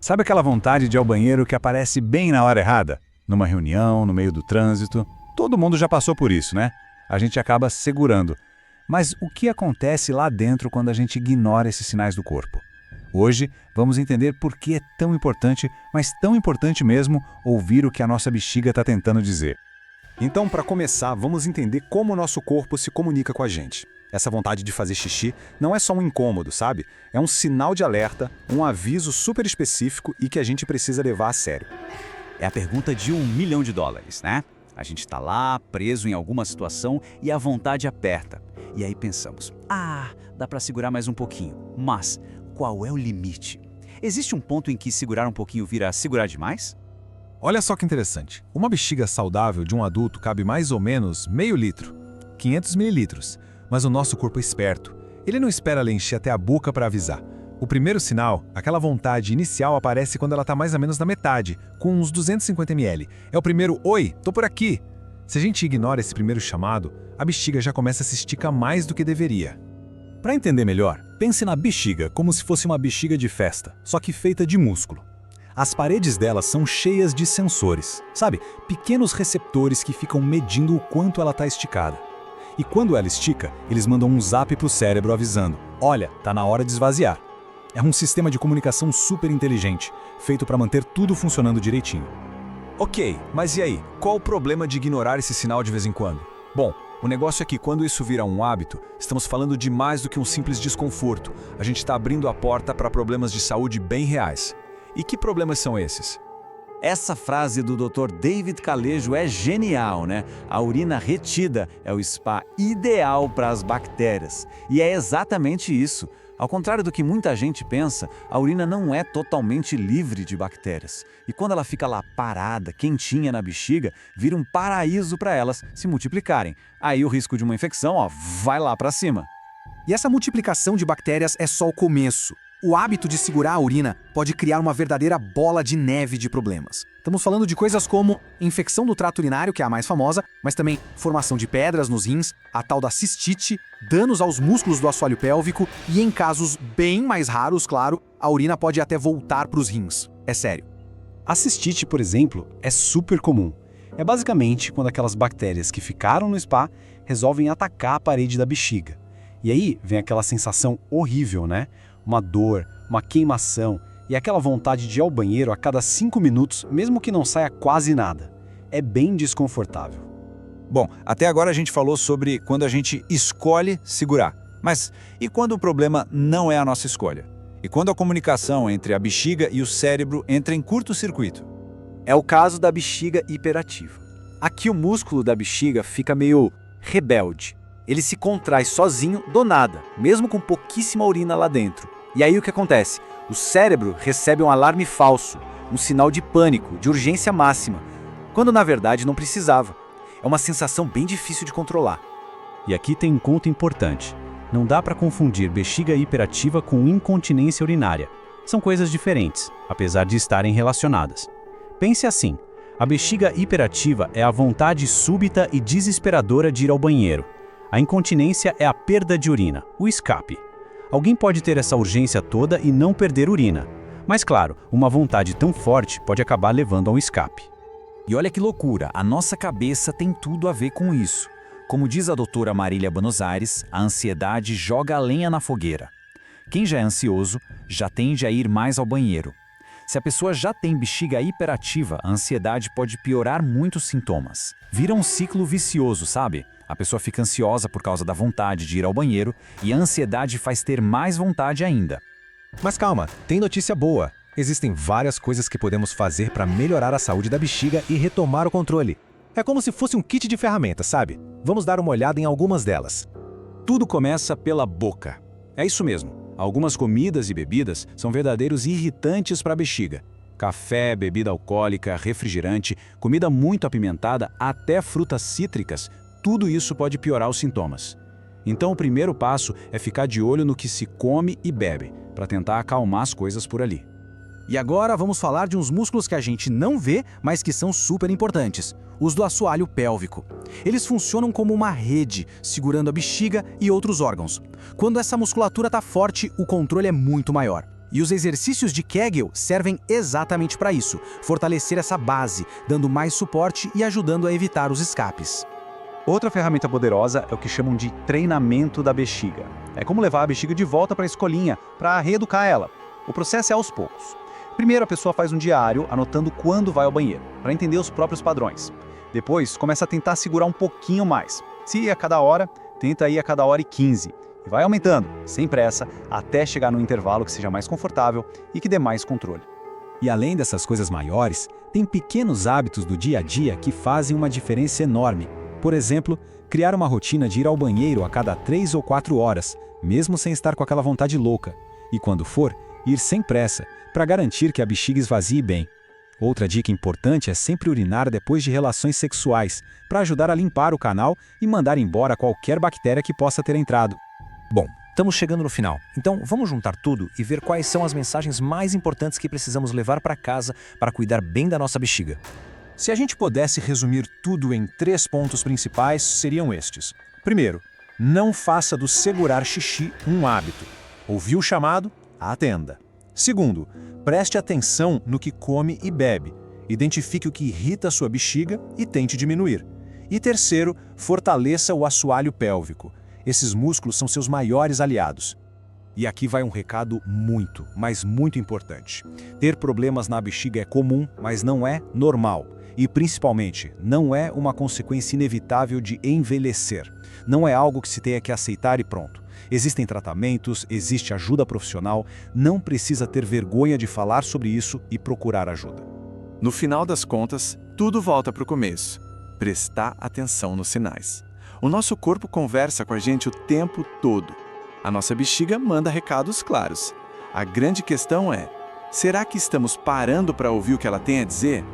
Sabe aquela vontade de ir ao banheiro que aparece bem na hora errada? Numa reunião, no meio do trânsito. Todo mundo já passou por isso, né? A gente acaba segurando. Mas o que acontece lá dentro quando a gente ignora esses sinais do corpo? Hoje vamos entender por que é tão importante, mas tão importante mesmo, ouvir o que a nossa bexiga está tentando dizer. Então, para começar, vamos entender como o nosso corpo se comunica com a gente. Essa vontade de fazer xixi não é só um incômodo, sabe? É um sinal de alerta, um aviso super específico e que a gente precisa levar a sério. É a pergunta de $1 milhão, né? A gente está lá, preso em alguma situação e a vontade aperta. E aí pensamos, dá para segurar mais um pouquinho. Mas qual é o limite? Existe um ponto em que segurar um pouquinho vira segurar demais? Olha só que interessante. Uma bexiga saudável de um adulto cabe mais ou menos meio litro, 500 mililitros. Mas o nosso corpo é esperto. Ele não espera ela encher até a boca para avisar. O primeiro sinal, aquela vontade inicial, aparece quando ela está mais ou menos na metade, com uns 250 ml. É o primeiro "Oi, tô por aqui". Se a gente ignora esse primeiro chamado, a bexiga já começa a se esticar mais do que deveria. Para entender melhor, pense na bexiga como se fosse uma bexiga de festa, só que feita de músculo. As paredes dela são cheias de sensores, sabe? Pequenos receptores que ficam medindo o quanto ela está esticada. E quando ela estica, eles mandam um zap para o cérebro avisando: olha, tá na hora de esvaziar. É um sistema de comunicação super inteligente, feito para manter tudo funcionando direitinho. Ok, mas e aí? Qual o problema de ignorar esse sinal de vez em quando? Bom, o negócio é que quando isso vira um hábito, estamos falando de mais do que um simples desconforto. A gente está abrindo a porta para problemas de saúde bem reais. E que problemas são esses? Essa frase do Dr. David Calejo é genial, né? A urina retida é o spa ideal para as bactérias. E é exatamente isso. Ao contrário do que muita gente pensa, a urina não é totalmente livre de bactérias. E quando ela fica lá parada, quentinha na bexiga, vira um paraíso para elas se multiplicarem. Aí o risco de uma infecção, vai lá para cima. E essa multiplicação de bactérias é só o começo. O hábito de segurar a urina pode criar uma verdadeira bola de neve de problemas. Estamos falando de coisas como infecção do trato urinário, que é a mais famosa, mas também formação de pedras nos rins, a tal da cistite, danos aos músculos do assoalho pélvico e, em casos bem mais raros, claro, a urina pode até voltar para os rins. É sério. A cistite, por exemplo, é super comum. É basicamente quando aquelas bactérias que ficaram no spa resolvem atacar a parede da bexiga. E aí vem aquela sensação horrível, né? Uma dor, uma queimação e aquela vontade de ir ao banheiro a cada 5 minutos, mesmo que não saia quase nada. É bem desconfortável. Bom, até agora a gente falou sobre quando a gente escolhe segurar. Mas e quando o problema não é a nossa escolha? E quando a comunicação entre a bexiga e o cérebro entra em curto-circuito? É o caso da bexiga hiperativa. Aqui o músculo da bexiga fica meio rebelde. Ele se contrai sozinho do nada, mesmo com pouquíssima urina lá dentro. E aí o que acontece? O cérebro recebe um alarme falso, um sinal de pânico, de urgência máxima, quando na verdade não precisava. É uma sensação bem difícil de controlar. E aqui tem um ponto importante. Não dá para confundir bexiga hiperativa com incontinência urinária. São coisas diferentes, apesar de estarem relacionadas. Pense assim, a bexiga hiperativa é a vontade súbita e desesperadora de ir ao banheiro. A incontinência é a perda de urina, o escape. Alguém pode ter essa urgência toda e não perder urina. Mas claro, uma vontade tão forte pode acabar levando ao escape. E olha que loucura, a nossa cabeça tem tudo a ver com isso. Como diz a doutora Marília Buenos Aires, a ansiedade joga a lenha na fogueira. Quem já é ansioso, já tende a ir mais ao banheiro. Se a pessoa já tem bexiga hiperativa, a ansiedade pode piorar muitos sintomas. Vira um ciclo vicioso, sabe? A pessoa fica ansiosa por causa da vontade de ir ao banheiro e a ansiedade faz ter mais vontade ainda. Mas calma, tem notícia boa. Existem várias coisas que podemos fazer para melhorar a saúde da bexiga e retomar o controle. É como se fosse um kit de ferramentas, sabe? Vamos dar uma olhada em algumas delas. Tudo começa pela boca. É isso mesmo. Algumas comidas e bebidas são verdadeiros irritantes para a bexiga. Café, bebida alcoólica, refrigerante, comida muito apimentada, até frutas cítricas, tudo isso pode piorar os sintomas. Então o primeiro passo é ficar de olho no que se come e bebe, para tentar acalmar as coisas por ali. E agora vamos falar de uns músculos que a gente não vê, mas que são super importantes. Os do assoalho pélvico. Eles funcionam como uma rede, segurando a bexiga e outros órgãos. Quando essa musculatura está forte, o controle é muito maior. E os exercícios de Kegel servem exatamente para isso, fortalecer essa base, dando mais suporte e ajudando a evitar os escapes. Outra ferramenta poderosa é o que chamam de treinamento da bexiga. É como levar a bexiga de volta para a escolinha, para reeducar ela. O processo é aos poucos. Primeiro a pessoa faz um diário anotando quando vai ao banheiro, para entender os próprios padrões. Depois começa a tentar segurar um pouquinho mais. Se ir a cada hora, tenta ir a cada hora e 15. E vai aumentando, sem pressa, até chegar num intervalo que seja mais confortável e que dê mais controle. E além dessas coisas maiores, tem pequenos hábitos do dia a dia que fazem uma diferença enorme. Por exemplo, criar uma rotina de ir ao banheiro a cada 3 ou 4 horas, mesmo sem estar com aquela vontade louca. E quando for, ir sem pressa, para garantir que a bexiga esvazie bem. Outra dica importante é sempre urinar depois de relações sexuais, para ajudar a limpar o canal e mandar embora qualquer bactéria que possa ter entrado. Bom, estamos chegando no final, então vamos juntar tudo e ver quais são as mensagens mais importantes que precisamos levar para casa para cuidar bem da nossa bexiga. Se a gente pudesse resumir tudo em 3 pontos principais, seriam estes. Primeiro, não faça do segurar xixi um hábito. Ouviu o chamado? Atenda. Segundo, preste atenção no que come e bebe. Identifique o que irrita a sua bexiga e tente diminuir. E terceiro, fortaleça o assoalho pélvico. Esses músculos são seus maiores aliados. E aqui vai um recado muito, mas muito importante. Ter problemas na bexiga é comum, mas não é normal. E, principalmente, não é uma consequência inevitável de envelhecer. Não é algo que se tenha que aceitar e pronto. Existem tratamentos, existe ajuda profissional, não precisa ter vergonha de falar sobre isso e procurar ajuda. No final das contas, tudo volta para o começo. Prestar atenção nos sinais. O nosso corpo conversa com a gente o tempo todo. A nossa bexiga manda recados claros. A grande questão é, será que estamos parando para ouvir o que ela tem a dizer?